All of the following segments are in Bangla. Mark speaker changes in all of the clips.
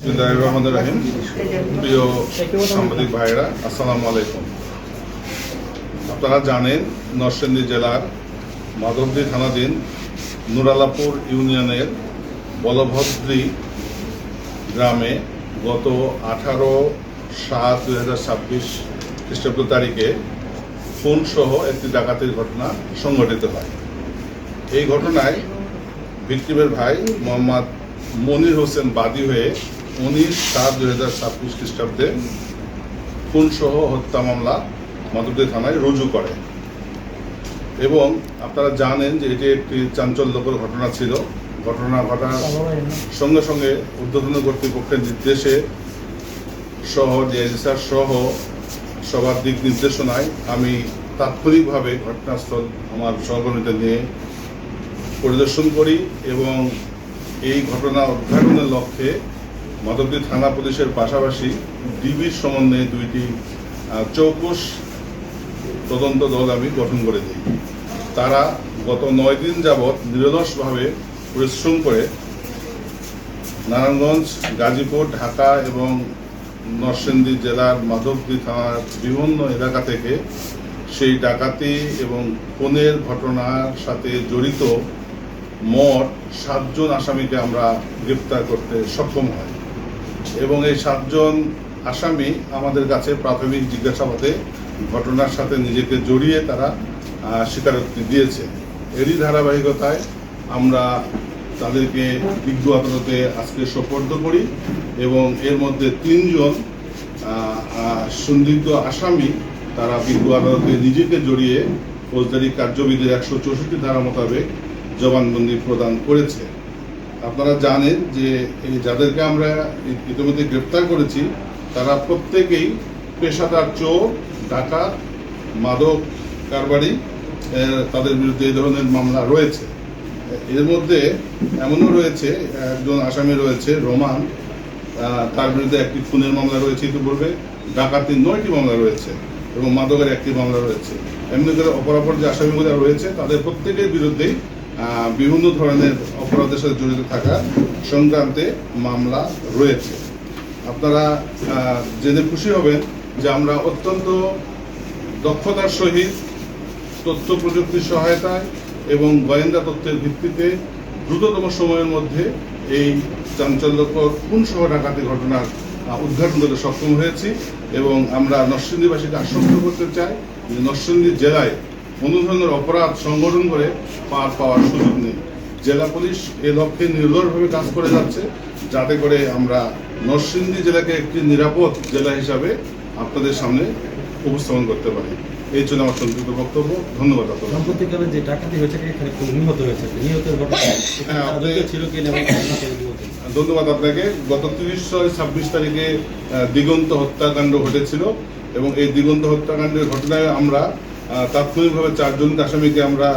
Speaker 1: রহিম। প্রিয় সাংবাদিক ভাইরা, আসসালামু আলাইকুম। আপনারা জানেন নরসিংদী জেলার মাধবদী থানাধীন নুরালাপুর ইউনিয়নের বলভদ্রী গ্রামে গত 18/7/2026 খ্রিস্টাব্দ তারিখে ফোনসহ একটি ডাকাতির ঘটনা সংঘটিত হয়। এই ঘটনায় ভিকটিমের ভাই মোহাম্মদ মনির হোসেন বাদী হয়ে 19/7/2026 খ্রিস্টাব্দে খুনসহ হত্যা মামলা মাধবদী থানায় রুজু করে এবং আপনারা জানেন যে এটি একটি চাঞ্চল্যকর ঘটনা ছিল। ঘটনা ঘটার সঙ্গে সঙ্গে ঊর্ধ্বতন কর্তৃপক্ষের নির্দেশে সহ ডিআইজি স্যার সহ সবার দিক নির্দেশনায় আমি তাৎক্ষণিকভাবে ঘটনাস্থল আমার সহকর্মীদের নিয়ে পরিদর্শন করি এবং এই ঘটনা উদ্ঘাটনের লক্ষ্যে মাধবদী থানা পুলিশের পাশাপাশি ডিবির সমন্বয়ে দুইটি চৌকস তদন্ত দল আমি গঠন করে দিই। তারা গত 9 দিন যাবৎ নিরলসভাবে পরিশ্রম করে নারায়ণগঞ্জ, গাজীপুর, ঢাকা এবং নরসিংদী জেলার মাধবদী থানার বিভিন্ন এলাকা থেকে সেই ডাকাতি এবং খুনের ঘটনার সাথে জড়িত মোট 7 জন আসামিকে আমরা গ্রেপ্তার করতে সক্ষম হয় এবং এই 7 জন আসামি আমাদের কাছে প্রাথমিক জিজ্ঞাসাবাদে ঘটনার সাথে নিজেকে জড়িয়ে তারা স্বীকারোক্তি দিয়েছে। এরই ধারাবাহিকতায় আমরা তাদেরকে বিজ্ঞ আদালতে আজকে সোপর্দ করি এবং এর মধ্যে 3 জন সন্দিগ্ধ আসামি তারা বিজ্ঞ আদালতে নিজেকে জড়িয়ে ফৌজদারি কার্যবিধির 164 ধারা মোতাবেক জবানবন্দি প্রদান করেছে। আপনারা জানেন যে এই যাদেরকে আমরা ইতিমধ্যে গ্রেপ্তার করেছি তারা প্রত্যেকেই পেশাদার চোর, ডাকাত, মাদক কারবারি, তাদের বিরুদ্ধে এই ধরনের মামলা রয়েছে। এর মধ্যে এমনও রয়েছে একজন আসামি রয়েছে রোমান, তার বিরুদ্ধে একটি খুনের মামলা রয়েছে ইতিপূর্বে, ডাকাতির 9টি মামলা রয়েছে এবং মাদকের 1টি মামলা রয়েছে। এমনি করে অপরাপর যে আসামিগুলো রয়েছে তাদের প্রত্যেকের বিরুদ্ধেই বিভিন্ন ধরনের অপরাধের সাথে জড়িত থাকা সংক্রান্তে মামলা রয়েছে। আপনারা জেনে খুশি হবেন যে আমরা অত্যন্ত দক্ষতার সহিত তথ্য প্রযুক্তির সহায়তায় এবং গোয়েন্দা তথ্যের ভিত্তিতে দ্রুততম সময়ের মধ্যে এই চাঞ্চল্যকর খুনসহ ডাকাতি ঘটনার উদ্ঘাটন করতে সক্ষম হয়েছি এবং আমরা নরসিংদীবাসীকে আশ্বস্ত করতে চাই যে নরসিংদী জেলায় কোনো ধরনের অপরাধ সংগঠন করে পার পাওয়ার সুযোগ নেই। জেলা পুলিশ এ লক্ষ্যে নির্ভরভাবে কাজ করে যাচ্ছে যাতে করে আমরা নরসিংদী জেলাকে একটি নিরাপদ জেলা হিসাবে আপনাদের সামনে উপস্থাপন করতে পারি। এই জন্য আমার সংক্ষিপ্ত বক্তব্য। ধন্যবাদ আপনাদের।
Speaker 2: সাম্প্রতিককালে যে ডাকাতি হয়েছে এখানে নিহত হয়েছে, নিহতের ঘটনা ছিল কি না?
Speaker 1: ধন্যবাদ আপনাকে। গত 30/6/26 তারিখে দিগন্ত হত্যাকাণ্ড ঘটেছিল এবং এই দিগন্ত হত্যাকাণ্ডের ঘটনায় আমরা তাৎক্ষণিকভাবে 4 জন আসামিকে আমরা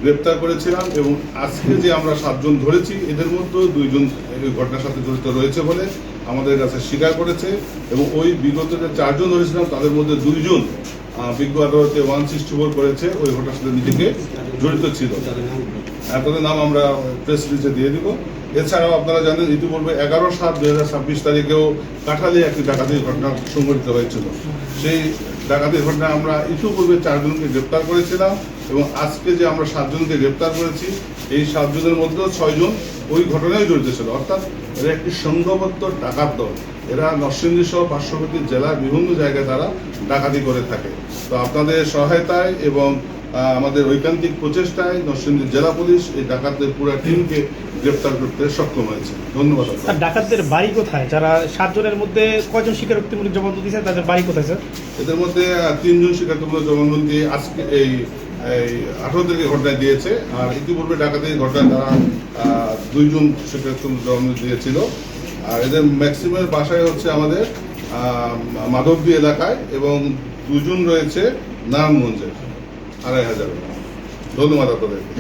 Speaker 1: গ্রেপ্তার করেছিলাম এবং আজকে যে আমরা 7 জন ধরেছি এদের মধ্যে 2 জন এই ঘটনার সাথে জড়িত রয়েছে বলে আমাদের কাছে স্বীকার করেছে এবং ওই বিগত যে 4 জন ধরেছিলাম তাদের মধ্যে 2 জন বিজ্ঞ আদালতে 164 করেছে ওই ঘটনার সাথে নিজেকে জড়িত ছিল। তাদের নাম আমরা প্রেস রিলিজে দিয়ে দিব। এছাড়াও আপনারা জানেন ইতিপূর্বে 11/7/2026 তারিখেও কাঠালে একটি ডাকাতির ঘটনা সংঘটিত হয়েছিল। সেই ডাকাতির ঘটনায় আমরা ইতিপূর্বে 4 জনকে গ্রেপ্তার করেছিলাম এবং আজকে যে আমরা 7 জনকে গ্রেপ্তার করেছি এই 7 জনের মধ্যেও 6 জন ওই ঘটনায় জড়িত ছিল। অর্থাৎ এরা একটি সংঘবদ্ধ ডাকাত দল। এরা নরসিংদী সহ পার্শ্ববর্তী জেলার বিভিন্ন জায়গায় তারা ডাকাতি করে থাকে। তো আপনাদের সহায়তায় এবং আমাদের ঐকান্তিক প্রচেষ্টায় নরসিংদী জেলা পুলিশ এই ডাকাতদের পুরো টিমকে গ্রেপ্তার করতে সক্ষম হয়েছে। ধন্যবাদ।
Speaker 3: ডাকাতদের বাড়ি কোথায়? যারা 7 জনের মধ্যে কয়জন স্বীকারোক্তিমূলক জবানবন্দি দিয়েছে তাদের বাড়ি কোথায় স্যার?
Speaker 1: এদের মধ্যে 3 জন স্বীকারোক্তিমূলক জবানবন্দি আজকে এই 18 তারিখে ঘটনায় দিয়েছে আর ইতিপূর্বে ডাকাতির ঘটনায় তারা 2 জন স্বীকারোক্তিমূলক জবানবন্দি দিয়েছিল। আর এদের ম্যাক্সিমাম বাসায় হচ্ছে আমাদের মাধবদী এলাকায় এবং 2 জন রয়েছে নারায়ণগঞ্জের 2500। ধন্যবাদ আপনাদেরকে।